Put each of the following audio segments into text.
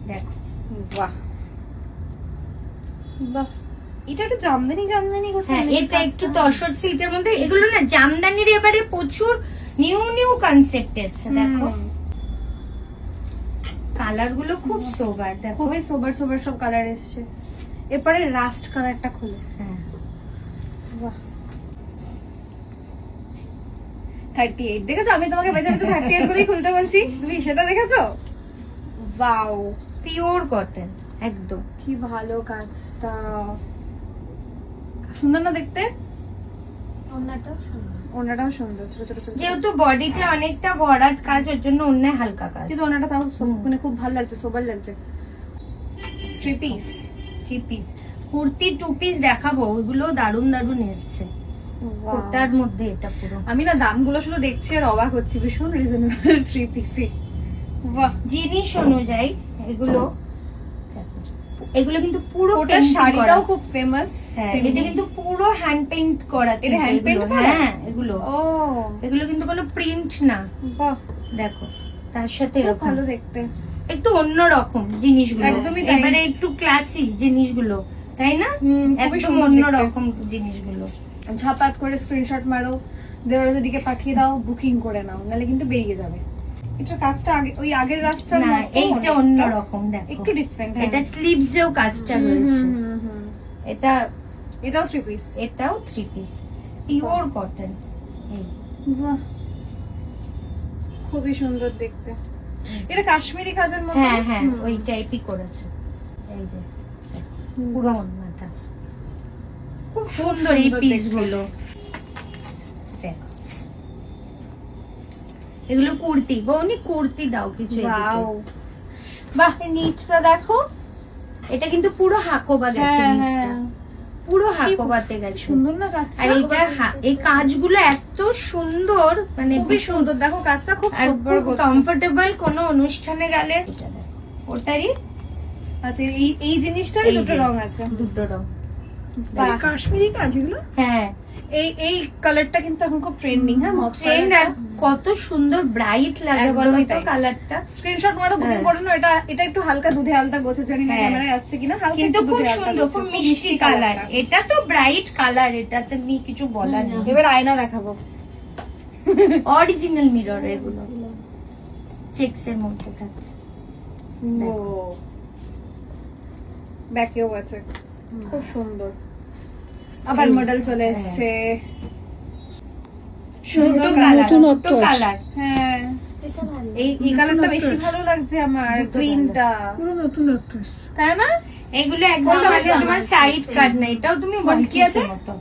দেখো বাহ বাহ, এটা একটু জামদানি জামদানি করছে। হ্যাঁ, এটা একটু তসর সিল্কের মধ্যে। এগুলো না জামদানির এবারে প্রচুর নিউ নিউ কনসেপ্ট এসছে। দেখো কালার গুলো খুব সোবার, দেখো খুবই সোবার সোবার সব কালার এসছে। এরপরে রাস্ট কালারটা খুলে, হ্যাঁ বাহ 38 দেখেছো? আমি তোমাকে বেছে বেছে 38 বলেই খুলতে বলছি, তুমি সেটা দেখেছো? ওয়াও, পিওর কটন একদম। কি ভালো কাজটা, সুন্দর না দেখতে? ওড়নাটাও সুন্দর, ওনাটাও সুন্দর, ছোট ছোট ছোট। যেহেতু বডিতে অনেকটা ভরাট কাজ, ওর জন্য অন্যায় হালকা কাজ। কিন্তু ওনাটা তাও মানে খুব ভালো লাগছে, সোবার লাগছে। 3 পিস, 3 পিস কুর্তি 2 পিস দেখাবো, ওইগুলো দারুন দারুন এসছে। ওটার মধ্যে এটা পুরো, আমি না দামগুলো শুধু দেখছি আর অবাক হচ্ছি, ভীষণ রিজনেবল 3 পিসে। বাহ, জিনিস অনুযায়ী এগুলো দেখো, এগুলো কিন্তু পুরো ওটা শাড়িটাও খুব ফেমাস। এটা কিন্তু পুরো হ্যান্ড পেইন্ট করা। এটা হ্যান্ড পেইন্ট করা? হ্যাঁ, এগুলো ও এগুলো কিন্তু কোনো প্রিন্ট না। বাহ, দেখো তার সাথে খুব এরকম ভালো দেখতে। একটু অন্যরকম জিনিসগুলো, একদমই তাই। এবারে একটু ক্লাসি জিনিসগুলো, তাই না? খুবই একদম সুন্দর অন্যরকম জিনিসগুলো। ঝাপাত করে স্ক্রিনশট মারো, দেওয়ারের দিকে পাঠিয়ে দাও, বুকিং করে নাও, নাহলে কিন্তু বেরিয়ে যাবে। এটা কাজটা আগে ওই আগের রাস্তার না, মতো, এইটা অনেকটা অন্যরকম, দেখো একটু ডিফারেন্ট। এটা স্লিভস এও কাজটা রয়েছে। এটা এটাও 3 পিস। এটাও 3 পিস পিওর কটন। এই বাহ, খুবই সুন্দর দেখতে। এটা কাশ্মীরি কাজের মতো। হ্যাঁ হ্যাঁ, ওই টাইপই করেছে। এই যে পুরো ওড়নাটা খুব সুন্দর। এই পিস গুলো দেখো, এগুলো কুর্তি, বউনি কুর্তি দাও কিছু এদিকে। ওয়াও, বাহ, নিচটা দেখো। এটা কিন্তু পুরো হাকোবা গেছে, হ্যাঁ, নিচটা হ্যাঁ। পুরো হাকোবাতে গেছে। সুন্দর না কাজটা? আর এটা এই কাজগুলো এত সুন্দর, মানে খুবই সুন্দর, দেখো কাজটা খুব আর সুন্দর খুব কমফোর্টেবল। কোনো অনুষ্ঠানে গেলে ওটারই। আচ্ছা, এই জিনিসটারই এই দুটো যে, রং আছে। দুটো রং। বাহ, কাশ্মীরি কাজ এগুলো। হ্যাঁ, এই কালারটা কিন্তু এখন খুব ট্রেন্ডিং। হ্যাঁ, ট্রেন্ড। আর কত সুন্দর ব্রাইট লাগে বলো একদমই তো তাই। কালারটা। স্ক্রিনশট মারো, বুকিং হ্যাঁ। করে নাও। এটা একটু হালকা দুধে আলতা গোছে, জানি না হ্যাঁ। ক্যামেরায় আসছে কিনা, হালকা কিন্তু একটু খুব দুধে আলতা সুন্দর, গোছে, খুব মিষ্টি কালার। কালারটা। এটা তো ব্রাইট কালার, এটাতে নিয়ে কিছু বলার নেই। এবার আয়না দেখাবো। অরিজিনাল মিরর এগুলো, চেকস এর মধ্যে থাকে। ও, ব্যাকেও আছে, খুব সুন্দর। আবার মডেল চলে এসেছে, সুন্দর কালার। দুটো কালার। হ্যাঁ, এই কালারটা বেশি ভালো লাগছে আমার, গ্রিনটা, পুরো নতুনত্ব এসছে। তাই না? এগুলো একদম কোনটা মানে বেশি তোমার ভালো সাইড কাট না, এটাও তুমি কোন ওয়ান কি পিসের আছে? মতো।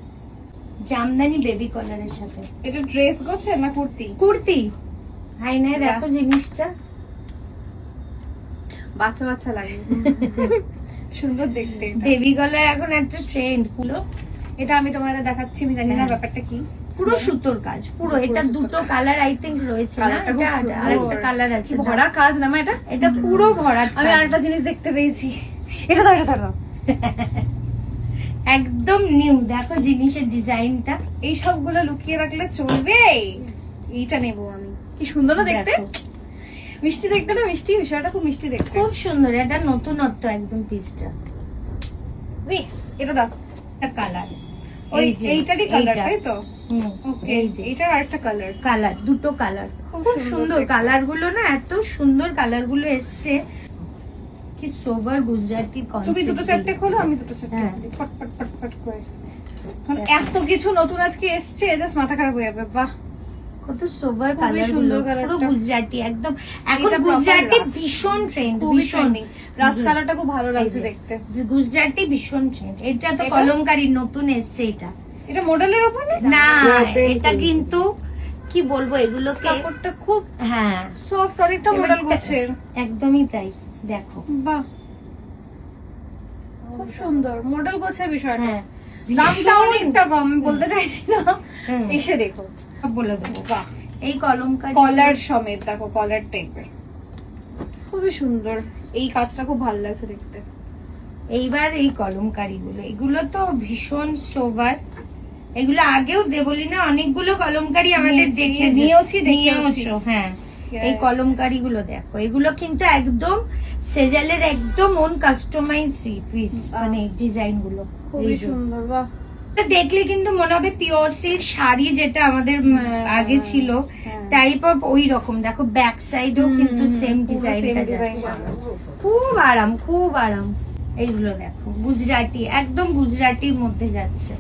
জামদানি বেবি কলারের সাথে এটা ড্রেস গোছে না কুর্তি? কুর্তি। আয়নায় বাহ। দেখো জিনিসটা, বাচ্চা বাচ্চা লাগে, সুন্দর দেখতে এটা। বেবি কলার এখন একটা ট্রেন্ড পুরো। এটা আমি তোমাদের দেখাচ্ছি, আমি জানি না হ্যাঁ। ব্যাপারটা কি। পুরো সুতোর কাজ পুরো। পুরো এটা সুতোর দুটো কালার আই থিংক রয়েছে না? কালারটা খুব এটা সুন্দর। আরেকটা কালার আছে। কি ভরা কাজ না মা এটা? এটা পুরো ভরাট আমি কাজ। আরেকটা জিনিস দেখতে পেয়েছি, এটা দাও, এটা দাও। একদম নিউ, দেখো জিনিসের ডিজাইনটা। এই সবগুলো লুকিয়ে রাখলে চলবে? এইটা নেবো আমি। কি সুন্দর না দেখতে, দেখো, মিষ্টি দেখতে না? মিষ্টি, বিষয়টা খুব মিষ্টি দেখতে। খুব সুন্দর। এটা নতুনত্ব একদম পিসটা। বেশ, এটা দাও। একটা কালার, ওই এইটারই কালার, তাই তো? ওকে, এই যে এটার আরেকটা কালার। কালার, দুটো কালার খুব খুব সুন্দর সুন্দর। দেখতে। কালার গুলো না এত সুন্দর, কালার গুলো এসছে। কি সোবার গুজরাটি কনসেপ্ট। তুমি দুটো চারটে খোলো, আমি দুটো চারটে হ্যাঁ। খুলি। ফট ফট ফট ফট করে। এখন এত কিছু নতুন আজকে এসছে, জাস্ট মাথা খারাপ হয়ে যাবে। বাহ, কত সোবার খুবই কালার সুন্দর গুলো, পুরো কালারটা। গুজরাটি একদম। এখন এটা proper গুজরাটি রাস। ভীষণ ট্রেন্ড, খুবই ভীষণ। ট্রেন্ডিং। রাস কালারটা খুব ভালো লাগছে এই যে, দেখতে। গুজরাটি ভীষণ ট্রেন্ড। এটা তো এটা? কলমকারী নতুন এসছে এটা। এটা মডেলের উপর না? না, print এটা করি। কিন্তু কি বলবো, এগুলোকে কাপড়টা খুব হ্যাঁ সফট, অনেকটা মডেল গোছের। একদমই তাই। দেখো, বাহ, খুব সুন্দর মডেল গোছের বিষয়টা। হ্যাঁ দামটা অনেকটা কম, আমি বলতে চাইছি না, হুম। এসে দেখো। সব বলে দেবো। বাহ, এই কলমকারী কলার সমেত, দেখো কলার টাইপের, খুবই সুন্দর। এই কাজটা খুব ভালো লাগছে দেখতে। এইবার এই কলমকারী গুলো, এগুলো তো ভীষণ সোবার। এগুলো আগেও বলি না, অনেকগুলো কলমকারী আমাদের নিয়েছি, দেখেওছি। হ্যাঁ, এই Yes. কলমকারী গুলো দেখো, এগুলো কিন্তু একদম সেজালের একদম ওন কাস্টমাইজ পিস, মানে ডিজাইন গুলো খুবই সুন্দর। বাহ, এটা দেখলে কিন্তু মনে হবে পিওর সিল্ক শাড়ি, যেটা আমাদের আগে ছিল টাইপ অফ ওই রকম। দেখো ব্যাক সাইডেও কিন্তু সেম ডিজাইনটা যাচ্ছে, খুব আরাম, খুব আরাম। এইগুলো দেখো গুজরাটি, একদম গুজরাটির মধ্যে যাচ্ছে।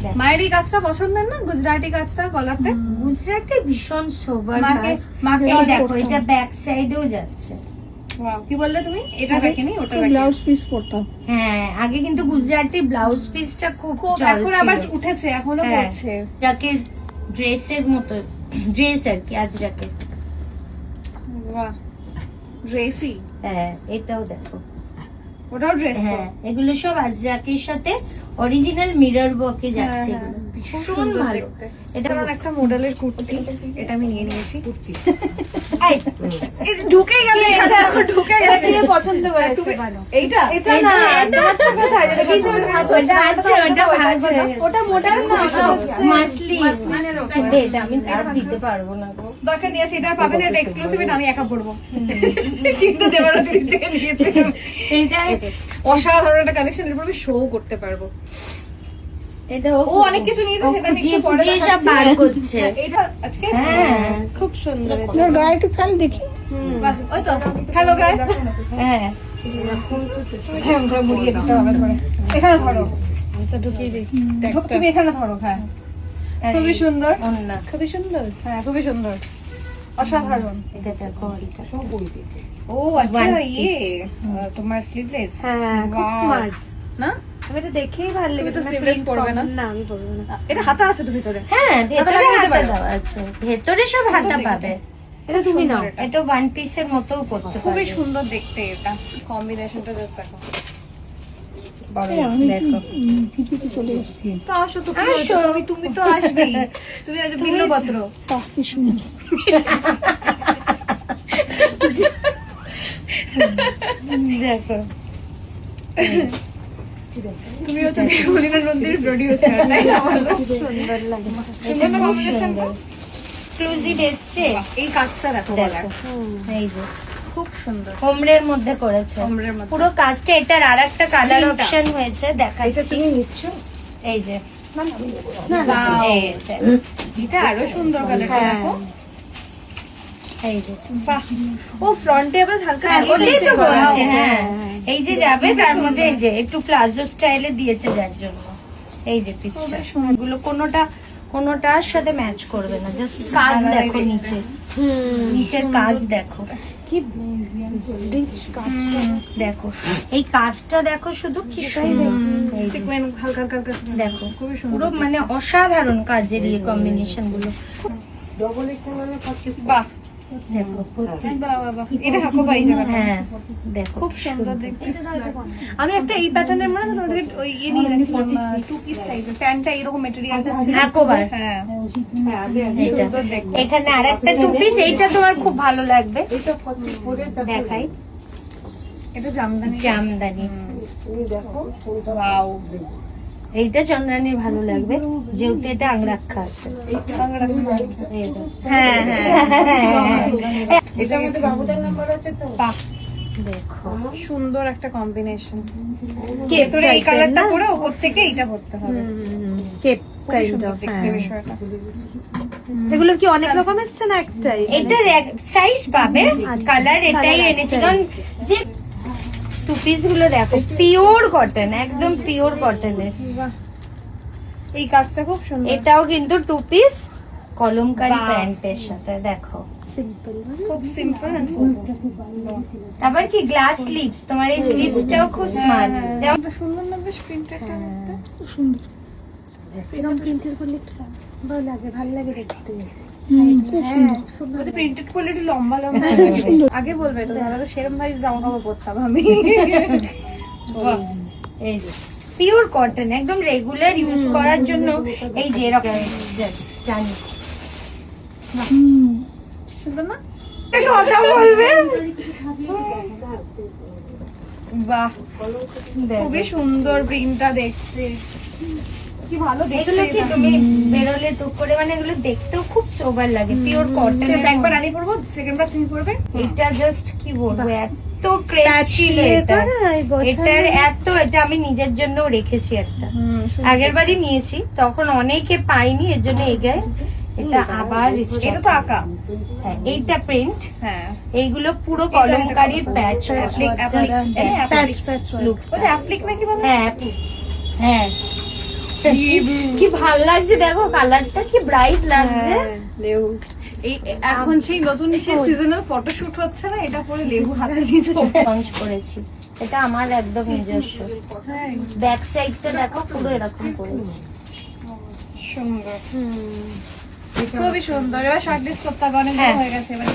দেখো। মায়ের এই কাজটা পছন্দের না, গুজরাটি কাজটা গলাতে? গুজরাটি ভীষণ সোভার মাকে- কাজ। মাকে এই order দেখো করতাম। এটা ব্যাক সাইডেও যাচ্ছে। Wow, কি বললে তুমি? এটা দেখেনি, ওটা ব্লাউজ পিস পরতাম। হ্যাঁ, আগে কিন্তু গুজরাটি ব্লাউজ পিসটা খুব খুব, এখন আবার উঠেছে, এখনো হ্যাঁ। করছে। যাকে ড্রেসের মতো, ড্রেস আর কি, আজরাকে। বাহ, ড্রেসি, হ্যাঁ, এটাও দেখো। ওটাও ড্রেস। হ্যাঁ, এগুলো সব আজরাকের সাথে অরিজিনাল মিরর ওয়ার্কে যাচ্ছে হ্যাঁ, এগুলো। খুব ভীষণ সুন্দর ভালো। দেখতে। এটা এটা একটা মডেলের কুর্তি, এটা আমি নিয়ে নিয়েছি। এই, এই ঢুকেই গেছে এখানে, দেখো ঢুকে গেছে। এটা পছন্দ হয়েছে তুমি- ভালো। এইটা? এটা না, এটা কোথায়? যেটা পিছনে ভাঁজ হয়েছে, ওটা আছে, ওটা ভাঁজ হয়ে গেছে। ওটা মোটার না, ওটা হচ্ছে মাসলিনের উপরে। এটা আমি আর দিতে পারবো না গো। দরকার নিয়ে আছে, এটা পাবেন, এটা এক্সক্লুসিভ, এটা আমি একা পড়বো। কিন্তু দেবারতী থেকে নিয়েছি। এটা অসাধারণ একটা কালেকশন, এরপর আমি শো করতে পারবো। এটা ও অনেক কিছু নিয়েছে, সেটা আমি একটু পরে সব দেখাচ্ছি। বার করছে। এটা আজকে হ্যাঁ, খুব সুন্দর। না, গায়ে একটু ফেল দেখি। বাহ, ওই তো হ্যালো গাই, হ্যাঁ, আমরা মুড়িয়ে দিতে হবে ধরে। এখানে ধরো, তুমি এখানে ধরো। হ্যাঁ, খুবই সুন্দর, অন্যা। খুবই সুন্দর। হ্যাঁ, খুবই সুন্দর, অসাধারণ। এটা দেখো, এটা। ও আচ্ছা, One ইয়ে তোমার স্লিভলেস। হ্যাঁ, খুব Wow. স্মার্ট। না, আমি এটা দেখেই ভালো তুমি তো লেগেছে। sleeveless পরবে না? না, আমি পরবো না। এটা হাতা আছে তো ভিতরে। হ্যাঁ, ভেতরে লাগিয়ে দিতে হাতা পারো। দেওয়া আছে, ভেতরে সব হাতা পাবে। এটা তুমি নাও। সুন্দর এটা। এটা ওয়ান পিসের মতো করতে খুবই পারবে। সুন্দর দেখতে, এটা কম্বিনেশনটা জাস্ট দেখো। দেখো। টিপিতে চলে এসেছি। তো আসো তো, কি হয়েছে? তুমি তো আসবেই, তুমি আজ বিল্লপত্র। বাহ, কি সুন্দর। দেখো, তুমি হচ্ছে দেবলীনা নন্দীর প্রোডিউসার, তাই না? বলো। সুন্দর লাগে। সুন্দর না combination-টা? এক্সক্লুসিভ এসছে। এই কাজটা দেখো গলায়, এই যে খুব সুন্দর। হোমরের মধ্যে করেছে, হোমরের মধ্যে। পুরো কাজটা। এটার আর একটা কালার তিনটা। অপশন হয়েছে, দেখাচ্ছি। এই যে Wow, এইটা। এটা আরো সুন্দর কালারটা দেখো। এই যে বাহ, ও ফ্রন্টে আবার হালকা ওটাই তো করা বলছি। আছে। হ্যাঁ, এই যে যাবে তার মধ্যে এই যে একটু প্লাজো স্টাইলে দিয়েছে যার জন্য। এই যে পিসটা, এগুলো কোনোটার সাথে ম্যাচ করবে না, জাস্ট কাজ দেখো নিচে, নিচের কাজ দেখো, কি রিচ কাজ। দেখো এই কাজটা দেখো শুধু, কি সুন্দর। এই যে সিকোয়েন্স হালকা হালকা হালকা sequin। দেখো খুবই পুরো সুন্দর। মানে অসাধারণ কাজের এই কম্বিনেশন গুলো। বাহ, দেখো বাহ, বাহ। এটা হাকো ভাই জায়গাটা। হ্যাঁ, দেখো খুব সুন্দর দেখতে। আমি একটা এই প্যাটার্নের মনে আছে তোমাদের, ওই ইয়ে নিয়ে গেছিলাম, টু পিস টাইপের প্যান্টটা, এরকম মেটেরিয়ালটা ছিল। হাকোবার। হ্যাঁ, এটা। সুন্দর দেখতে। এখানে আরেকটা টু পিস, এইটা তোমার খুব ভালো লাগবে, দেখাই। এটা জামদানি। জামদানি, ওয়াও, এইটা চন্দ্রানীর ভালো লাগবে, যেহেতু এটা আংরাক্ষা আছে। এই দেখো। হ্যাঁ, হ্যাঁ, এটার মধ্যে বাবুদের নাম্বার আছে তো। বাহ, দেখো সুন্দর একটা কম্বিনেশন। কেপ ভেতরে এই type-এর কালারটা না? পরে উপর থেকে এইটা পরতে হবে। কেপ খুবই কাইন্ড সুন্দর অফ। দেখতে বিষয়টা। এগুলো কি অনেক রকম এসছে না একটাই? এটার সাইজ পাবে, কালার এটাই Colour এনেছি, একটাই। কারণ যে টু পিস গুলো দেখো পিওর কটন, একদম পিওর কটনের। বাহ, এই কাজটা খুব সুন্দর। এটাও কিন্তু টু পিস কলমকারি বাহ। প্যান্টের সাথে, দেখো। সিম্পল। খুব সিম্পল এন্ড আবার কি গ্লাস স্লিভস, তোমার এই স্লিভসটাও খুব স্মার্ট। এটা সুন্দর না বেশ প্রিন্টেডটা দেখতে। সুন্দর। এরকম প্রিন্টের করলে একটু ভালো লাগে, ভালো লাগে দেখতে। খুব সুন্দর। ওটা প্রিন্টেড করলে একটু লম্বা লম্বা আগে বলবে তো, তাহলে তো সেরম ভাই জামা কাপড় পরতাম আমি। বাহ, এই যে পিওর কটন, একদম রেগুলার ইউজ করার জন্য। এই যে এরকম জানি সুন্দর না? কথা বলবে। বাহ, দেখো। খুবই সুন্দর প্রিন্টটা দেখতে, কি ভালো দেখতে। এগুলো কি এটা। তুমি বেরোলে টুক করে, মানে এগুলো দেখতেও খুব সোবার লাগে, পিওর কটন। ঠিক আছে, একবার আমি পরবো, সেকেন্ড বার তুমি পরবে। এটা জাস্ট কি বলবো, এত ক্রেজ ছিল এটা, এটার এটা আমি নিজের জন্য রেখেছি একটা, আগের বারই নিয়েছি তখন অনেকে পাইনি এর জন্য এগায় এটা আবার এটা তো আঁকা। হ্যাঁ এইটা প্রিন্ট, হ্যাঁ এইগুলো পুরো কলমকারীর প্যাচ লুক। ওটা অ্যাপ্লিক নাকি বলে? হ্যাঁ হ্যাঁ কি ভাল লাগছে দেখো, কালারটা কি ব্রাইট লাগছে। লেবু এই এখন সেই নতুন সেই সিজনাল ফটোশুট হচ্ছে না, এটা পরে লেবু হাতে নিয়ে লঞ্চ করেছি, এটা আমার একদম নিজস্ব। ব্যাক সাইডটা দেখো পুরো এরকম করেছি, সুন্দর, খুবই সুন্দর। এবার শর্ট লিস্ট করতে হবে, অনেক হয়ে গেছে এবার।